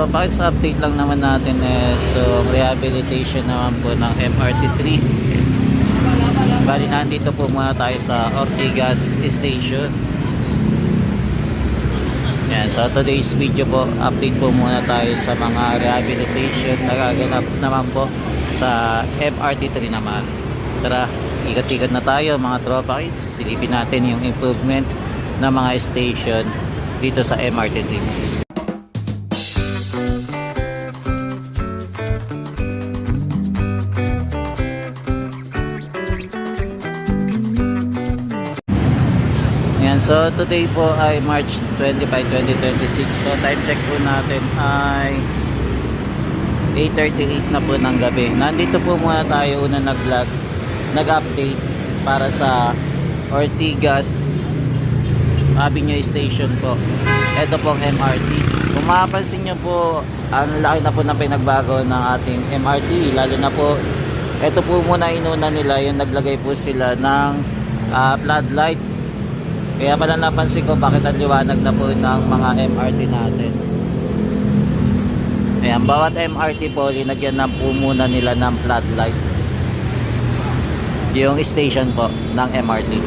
tropa, sa update lang naman natin itong rehabilitation naman po ng MRT3. Bali nandito po muna tayo sa Ortigas Station. Yan, so today's video po, update po muna tayo sa mga rehabilitation na gaganap naman po sa MRT3 naman. Tara, ikot-ikot na tayo mga tropa, silipin natin yung improvement ng mga station dito sa MRT3. Yan, so today po ay March 25, 2026. So time check po natin ay 8:38 na po ng gabi. Nandito po muna tayo una nag-update para sa Ortigas Avenue Station po. Ito pong MRT. Kung mapapansin nyo po, ang laki na po ng pinagbago ng ating MRT. Lalo na po, ito po muna inuna nila, yung naglagay po sila ng floodlight. Kaya pala napansin ko bakit ang liwanag na po ng mga MRT natin. Ayan, bawat MRT po, linagyan na po muna nila ng floodlight. Yung station po ng MRT.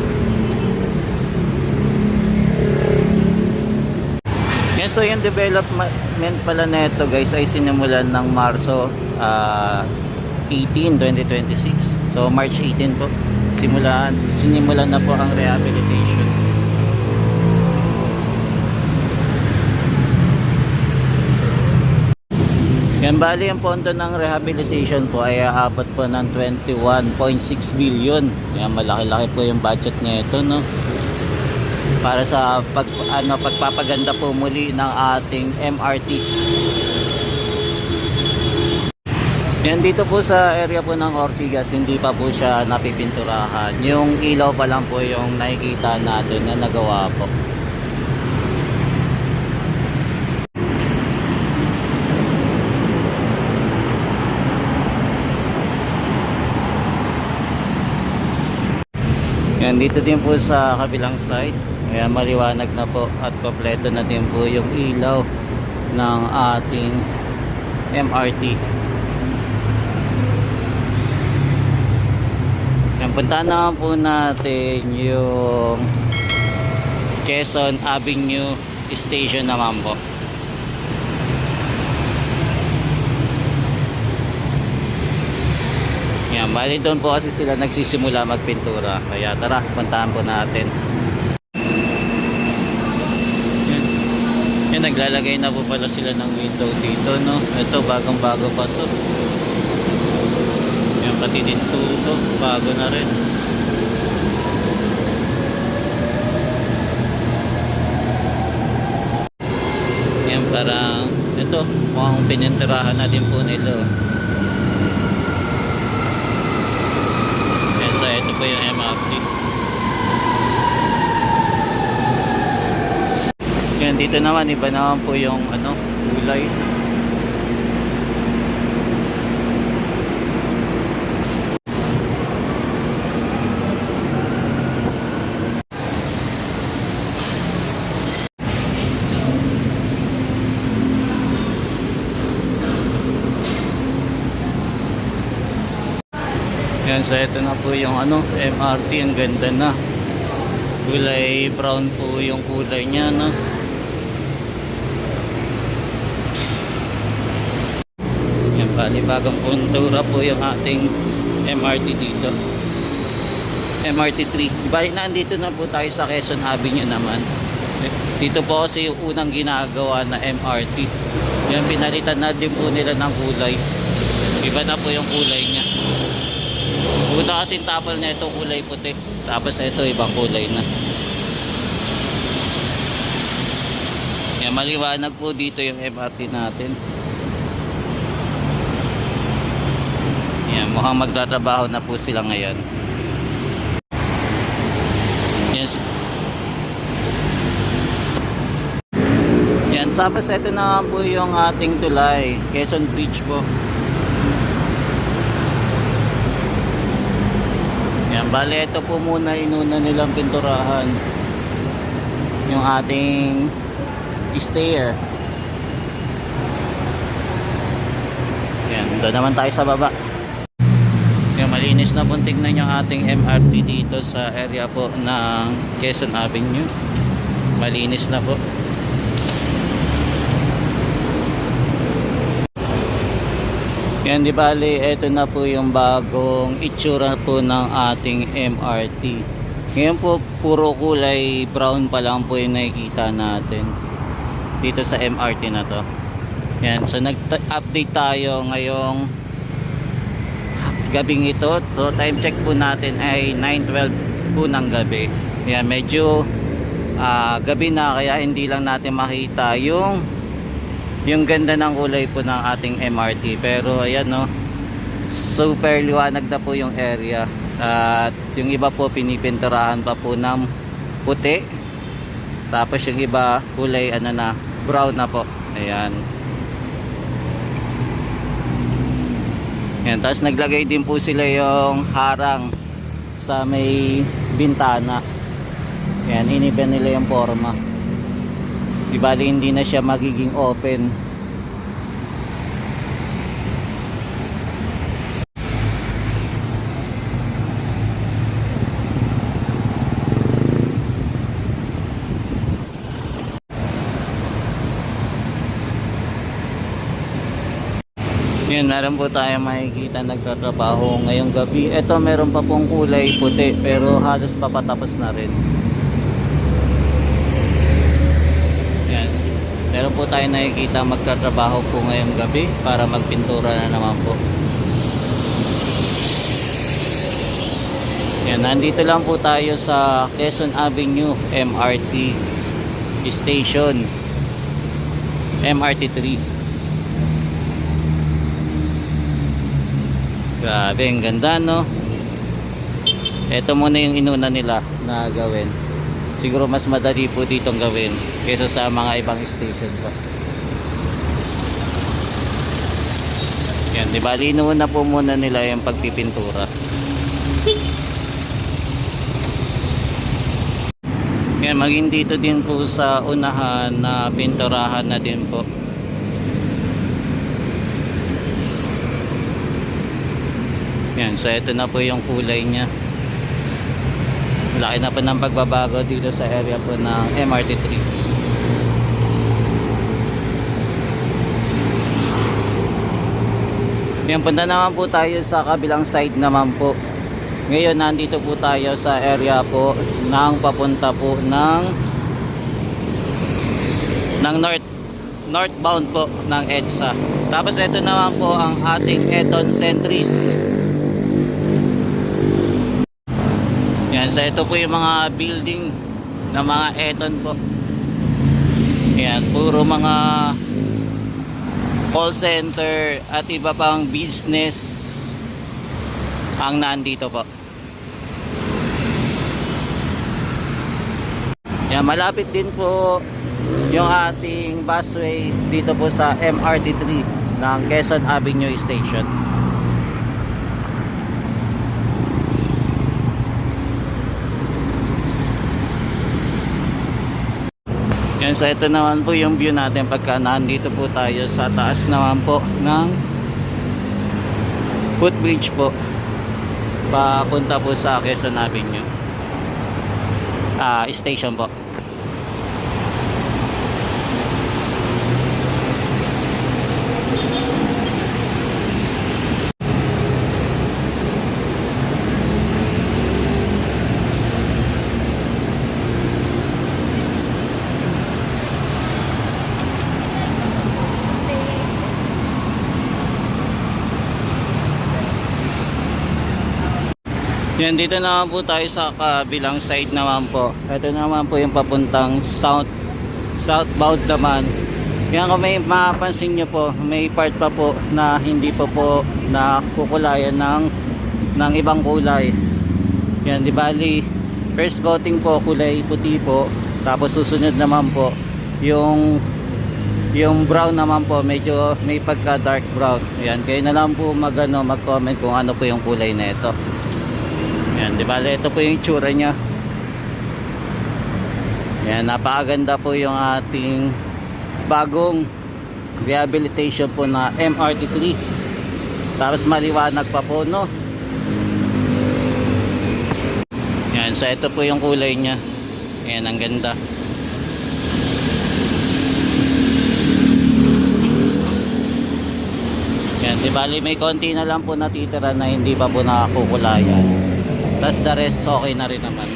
Yan, so yung development pala nito guys ay sinimulan ng Marso 18, 2026. So March 18 po, sinimulan na po ang rehabilitation. Yan, bali ang pondo ng rehabilitation po ay aabot po ng 21.6 billion. Yan, malaki-laki po yung budget nito, no? Para sa pagpapaganda po muli ng ating MRT. Yan, dito po sa area po ng Ortigas, hindi pa po siya napipinturahan. Yung ilaw pa lang po yung nakikita natin na nagawa po. Yan, dito din po sa kabilang side. Ayan, maliwanag na po at kompleto na din po yung ilaw ng ating MRT. Yan, puntahan naman po natin yung Quezon Avenue Station naman po. Yan, bali doon po kasi sila nagsisimula magpintura. Kaya tara, puntahan po natin. Yan, naglalagay na po pala sila ng window dito, no? Ito, bagong-bago pa to. Yan, pati din to, bago na rin. Yan, parang ito, mukhang pininturahan na din po nila. Yan, so ito po yung MRT. Yan, dito naman, iba naman po yung kulay. Yan, so ito na po yung MRT, ang ganda na. Kulay brown po yung kulay niya, no? Yan, bali bagong puntura po yung ating MRT dito. MRT3. Bali nandito na po tayo sa Quezon Avenue naman. Dito po kasi yung unang ginagawa na MRT. Yan, pinalitan na din po nila ng kulay. Iba na po yung kulay niya. Una kasing tapal na ito kulay puti, tapos ito ibang kulay na. Yan, maliwanag po dito yung MRT natin. Yan, mukhang magtatrabaho na po sila ngayon. Yes. Yan, tapos ito na po yung ating tulay, Quezon Bridge po. Yan, bali ito po muna inuna nilang pinturahan yung ating stair. Ito naman tayo sa baba. Yung malinis na po, tignan yung ating MRT dito sa area po ng Quezon Avenue. Malinis na po. Yan, di bali, ito na po yung bagong itsura po ng ating MRT. Ngayon po, puro kulay brown pa lang po yung nakikita natin dito sa MRT na to. Yan, so nag-update tayo ngayong gabing ito. So time check po natin ay 9:12 po ng gabi. Yan, medyo gabi na, kaya hindi lang natin makita yung ganda ng kulay po ng ating MRT. Pero ayan, no, super liwanag na po yung area. At yung iba po pinipinturahan pa po ng puti. Tapos yung iba kulay ano na, brown na po. Ayan. Ayan, tapos naglagay din po sila yung harang sa may bintana. Ayan, iniba nila yung forma. Di bali, hindi na siya magiging open. Yan, meron po tayo makikita nagtatrabaho ngayong gabi. Ito, meron pa pong kulay puti pero halos papatapos na rin. Yan, meron po tayo nakikita magtatrabaho po ngayong gabi para magpintura na naman po. Yan, nandito lang po tayo sa Quezon Avenue MRT Station, MRT 3. Grabe, ang ganda, no? Ito muna yung inuna nila na gawin. Siguro mas madali po ditong gawin kaysa sa mga ibang station po. Yan, di ba? Inuuna po muna nila yung pagpipintura. Yan, maging dito din po sa unahan na pinturahan na din po. Yan, so ito na po yung kulay niya. Laki na po ng pagbabago dito sa area po ng MRT 3. Yan, punta naman po tayo sa kabilang side naman po. Ngayon, nandito po tayo sa area po ng papunta po ng northbound po ng EDSA. Tapos ito naman po ang ating Eton Centris. Yan, so ito po yung mga building na mga Eton po. Yan, puro mga call center at iba pang business ang nandito po. Yan, malapit din po yung ating busway dito po sa MRT 3 ng Quezon Avenue Station. Yan, so ito naman po yung view natin pagka nandito po tayo sa taas naman po ng footbridge po papunta po sa Quezon Avenue station po. Yan, dito naman po tayo sa kabilang side naman po. Ito naman po yung papuntang southbound naman. Yan, kung may mapapansin nyo po, may part pa po na hindi pa po nakukulayan ng ibang kulay. Yan, di bali, first coating po kulay puti po, tapos susunod naman po yung brown naman po, medyo may pagka dark brown. Yan, kayo na lang po mag-comment kung ano po yung kulay na ito. Yan, di ba? Ito po yung itsura niya. Yan, napakaganda po yung ating bagong rehabilitation po na MRT 3 Tapos maliwanag pa po, no? Yan, so ito po yung kulay niya. Ayan, ang ganda. Yan, di bali may konti na lang po natitira na hindi pa po nakakukulayan. Tapos the rest okay na rin naman.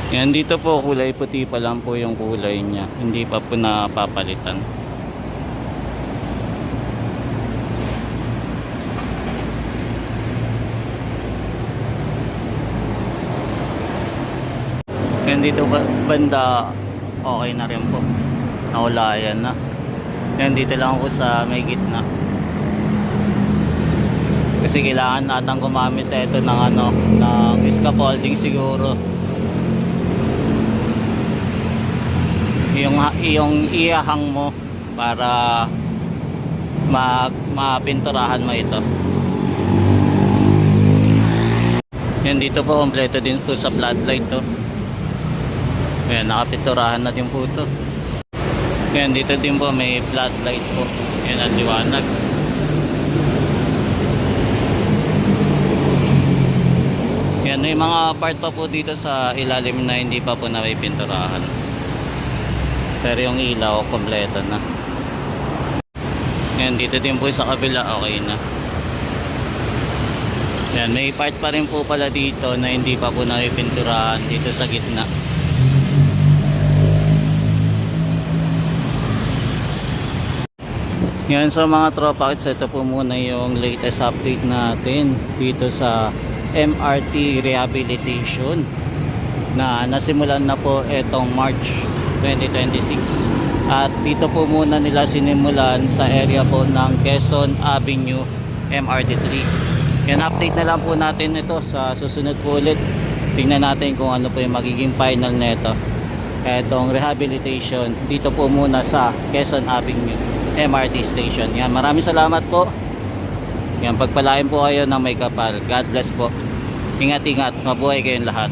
Yan, dito po kulay puti pa lang po yung kulay niya. Hindi pa po napapalitan. Yan, dito banda okay na rin po. Nakulayan na. Yan, dito lang ako sa may gitna. Kasi kailangan natang gumamit ito ng ng scaffolding siguro. Yung iahang mo para mapinturahan mo ito. Yan, dito po kompleto din to sa floodlight to. Ayan, nakapinturahan na din po ito. Yan, dito din po may floodlight po. Yan ang liwanag. Yan, may mga part pa po dito sa ilalim na hindi pa po napipinturahan. Pero yung ilaw kompleto na. Yan, dito din po sa kabila okay na. Yan, may part pa rin po pala dito na hindi pa po napipinturahan dito sa gitna. Yan, so mga tropa, ito po muna yung latest update natin dito sa MRT rehabilitation na nasimulan na po etong March 2026. At dito po muna nila sinimulan sa area po ng Quezon Avenue MRT3. Yan, update na lang po natin ito sa susunod po ulit. Tingnan natin kung ano po yung magiging final neto. Etong rehabilitation dito po muna sa Quezon Avenue MRT station. Yan, maraming salamat po. Yan, pagpalain po kayo ng may kapal. God bless po. Ingat-ingat, mabuhay kayong lahat.